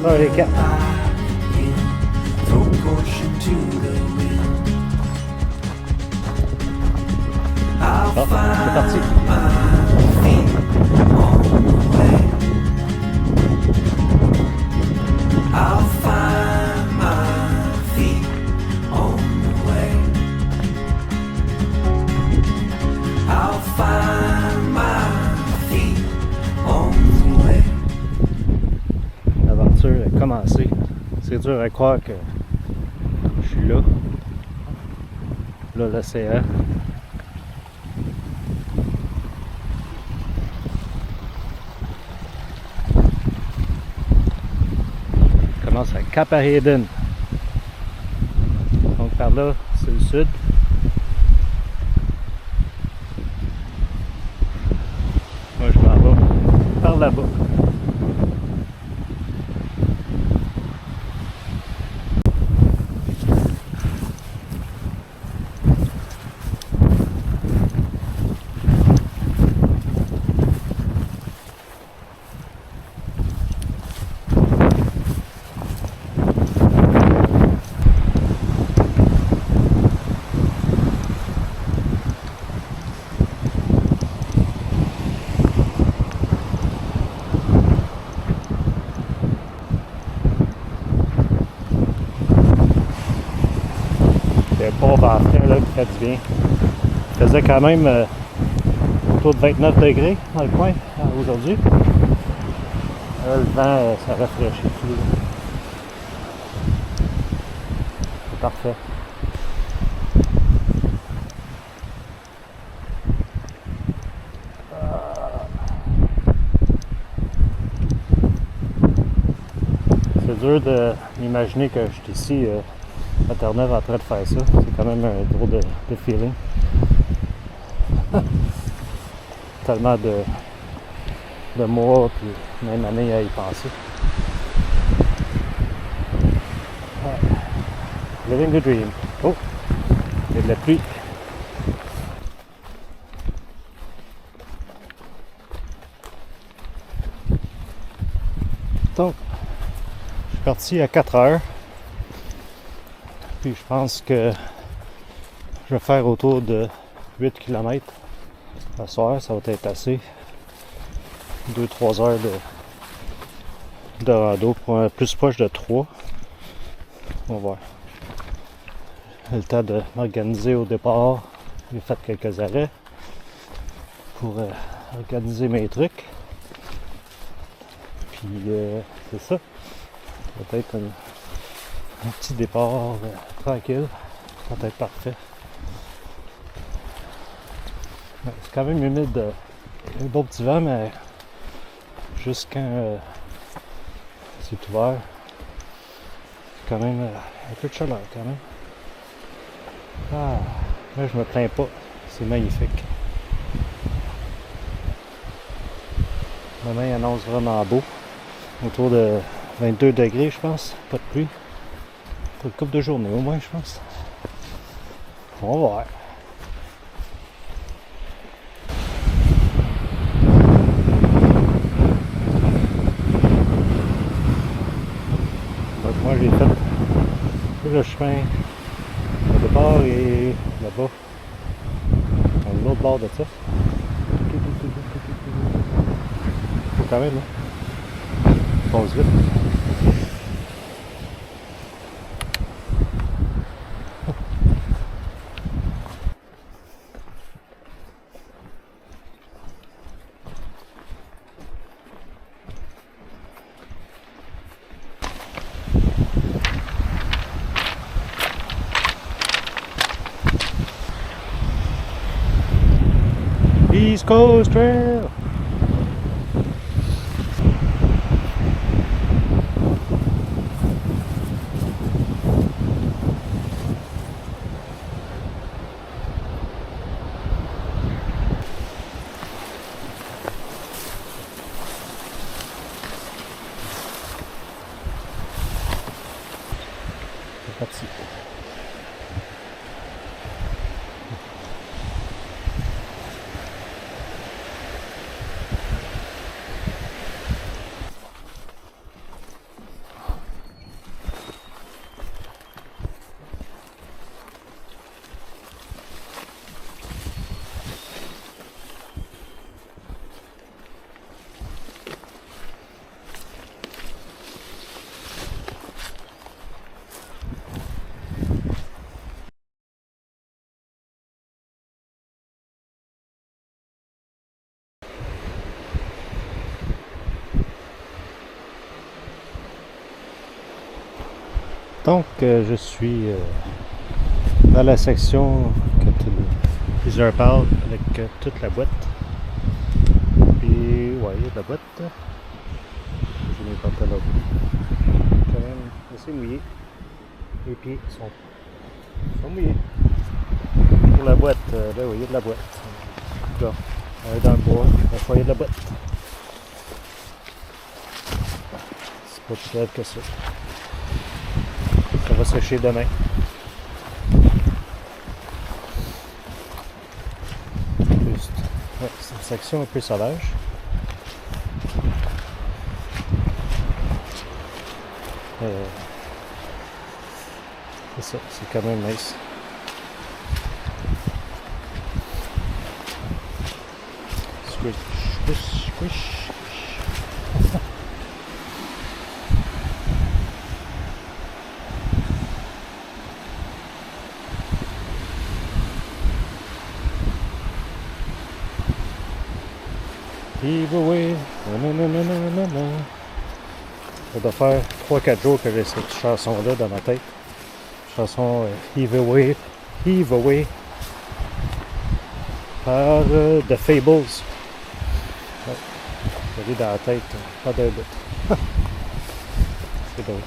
Ah, les quatre. Ah, c'est parti. L'aventure est commencée. C'est dur à croire que je suis là. Là, l'océan. Je commence à Cap Hayden. Donc par là, c'est le sud. Moi, je m'en vais par là-bas. C'est pas parfait là qui fait du bien. Il faisait quand même autour de 29 degrés dans le coin aujourd'hui. Là, le vent, ça rafraîchit tout. C'est parfait. C'est dur d'imaginer que je suis ici à Terre-Neuve en train de faire ça. C'est quand même un drôle de feeling. Tellement de mois, puis même année à y penser. Living the dream. Oh! Il y a de la pluie. Donc, je suis parti à 4 heures. Puis je pense que je vais faire autour de 8 km ce soir. Ça va être assez. 2-3 heures de rando pour un plus proche de 3. On va voir. J'ai le temps de m'organiser au départ. J'ai fait quelques arrêts pour organiser mes trucs. Puis c'est ça. Peut-être un petit départ tranquille. Ça va être parfait. Ouais, c'est quand même humide. Un beau petit vent, mais juste quand c'est ouvert, c'est quand même un peu de chaleur quand même. Ah, là je me plains pas, c'est magnifique. Demain il annonce vraiment beau, autour de 22 degrés je pense, pas de pluie. Pour une couple de journées au moins je pense. On va voir. Donc moi j'ai fait tout le chemin. Le départ est là-bas, à l'autre bord de ça. Faut quand même, hein. Je pense vite. East Coast Trail! C'est parti. Donc, je suis dans la section que plusieurs parlent avec toute la boîte. Puis, ouais, il y a de la boîte. J'ai mes pantalons quand même assez mouillés. Les pieds sont mouillés. Pour la boîte, ben oui, il y a de la boîte. Là, on est dans le bois, il faut y a de la boîte. C'est pas plus grave que ça. Ça va sécher demain. Juste, ouais, c'est une section un peu sauvage. C'est ça, c'est quand même nice. Squish, squish, squish. Heave away, nanana. Ça doit faire 3-4 jours que j'ai cette chanson-là dans ma tête. Chanson Heave Away, Heave Away par The Fables. Ouais, je l'ai dans la tête, pas d'un bout. C'est drôle.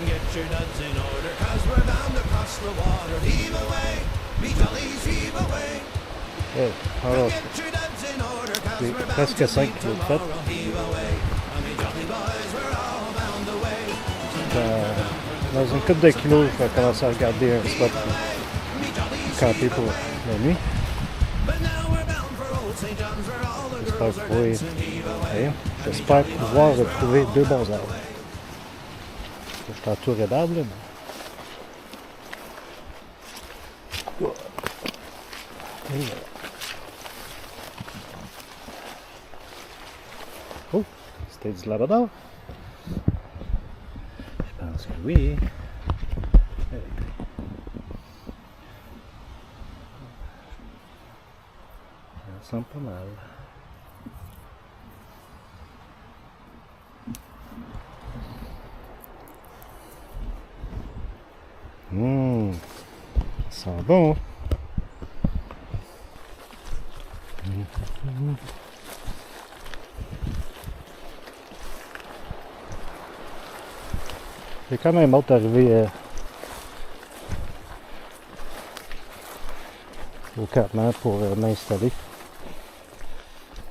Get your duds in order, 'cause we're bound across the water. Heave away, me jollies, heave away. Ouais, alors, Get your duds in order, 'cause j'ai we're bound presque to 5 meet kilos de tomorrow. fête. Heave away, me jolly boys, we're all bound away. Dans une couple de kilos, je vais commencer à regarder un spot pour camper pour la nuit. But now we're bound for Old St. John's, where all the J'espère girls are trouver, dancing. Heave away. ouais, j'espère pouvoir retrouver 2 bons arbres. Je suis entouré d'arbres, là, mais... Et voilà. Oh, c'était du labrador? Je pense que oui. Ça ressemble pas mal. Ça sent bon. J'ai quand même hâte d'arriver au campement pour m'installer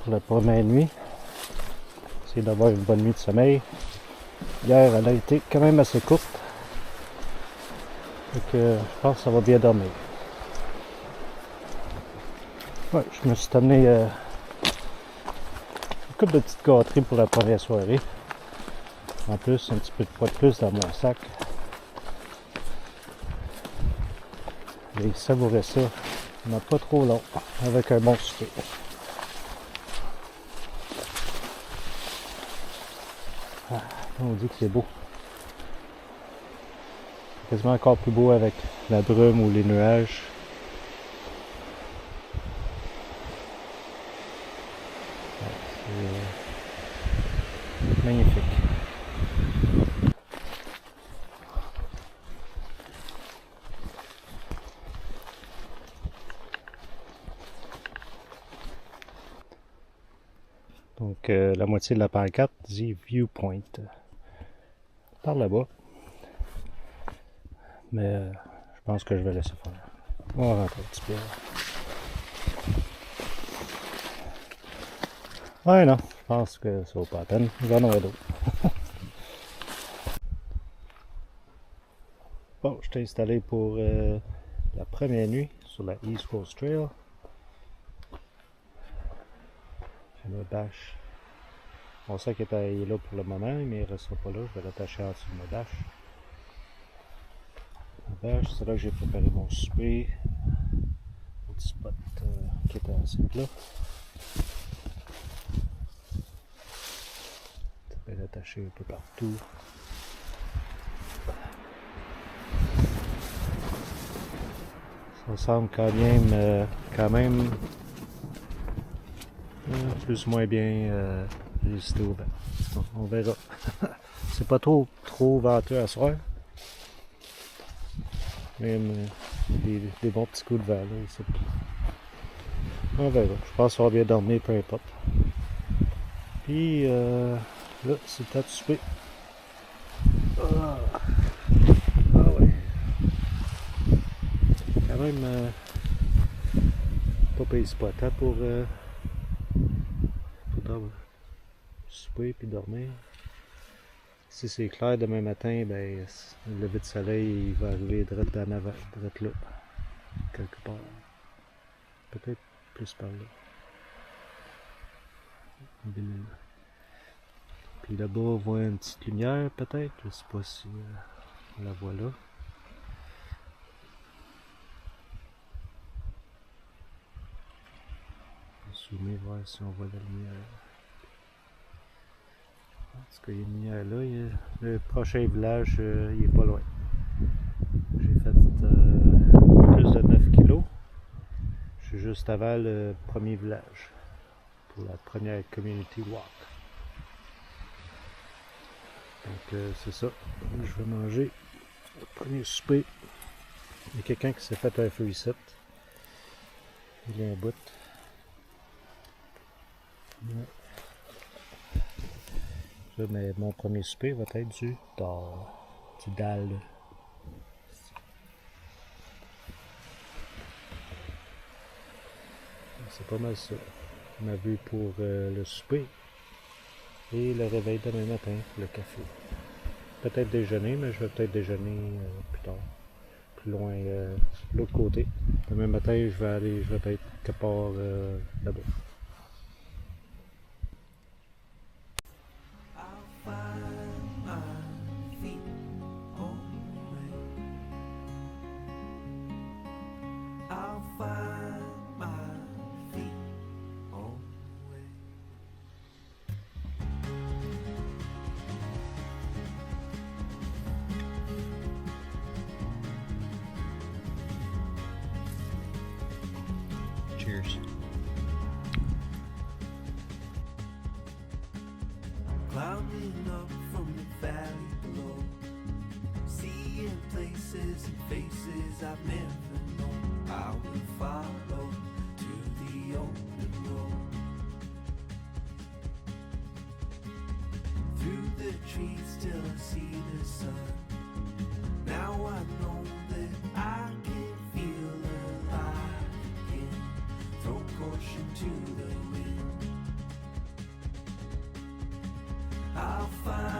pour la première nuit. Essayer d'avoir une bonne nuit de sommeil. Hier, elle a été quand même assez courte. Donc, je pense que ça va bien dormir. Ouais, je me suis amené une couple de petites gâteries pour la première soirée. En plus, un petit peu de poids de plus dans mon sac. Et savourer ça, n'a pas trop long, avec un bon souper. Ah, on dit que c'est beau. C'est quasiment encore plus beau avec la brume ou les nuages. C'est magnifique. Donc la moitié de la pancarte dit Viewpoint. Par là-bas. Mais je pense que je vais laisser faire. On va rentrer un petit peu. Ouais, non, je pense que ça vaut pas la peine. J'en aurai d'autres. Bon, je t'ai installé pour la première nuit sur la East Coast Trail. Je me bâche. On sait qu'il est là pour le moment, mais il ne restera pas là. Je vais l'attacher en dessous de ma bâche. Ma bâche, c'est là que j'ai préparé mon souper. Un petit spot qui était assez plat. Je vais l'attacher un peu partout. Ça semble quand même plus ou moins bien résisté au vent. On verra. C'est pas trop venteux à soir. Même des bons petits coups de vent là, ici. On verra. Je pense qu'on va bien dormir, peu importe. Puis là, c'est le temps de souper. Ah ouais. Quand même pas payé spot hein, pour souper puis dormir. Si c'est clair demain matin, ben le lever de soleil il va arriver direct en avant, direct là. Quelque part. Peut-être plus par là. Puis là-bas, on voit une petite lumière peut-être. Je sais pas si on la voit là. On va zoomer voir si on voit la lumière. En tout cas, il y a une lumière là. Le prochain village, il est pas loin. J'ai fait plus de 9 kilos. Je suis juste avant le premier village. Pour la première community walk. Donc c'est ça. Je vais manger le premier souper. Il y a quelqu'un qui s'est fait un feu ici. Il y a un bout. Ouais. Ça, mais mon premier souper va être du dal. C'est pas mal ça. Ma vue pour le souper et le réveil demain matin, le café. Peut-être déjeuner, mais je vais peut-être déjeuner plus tard, plus loin de l'autre côté. Demain matin, je vais être quelque part là-bas. Cheers. Climbing up from the valley below, seeing places and faces I've never known. I will follow to the open road. Through the trees till I see the sun. Now I know that I can feel alive again. Throw caution to the wind. I'll find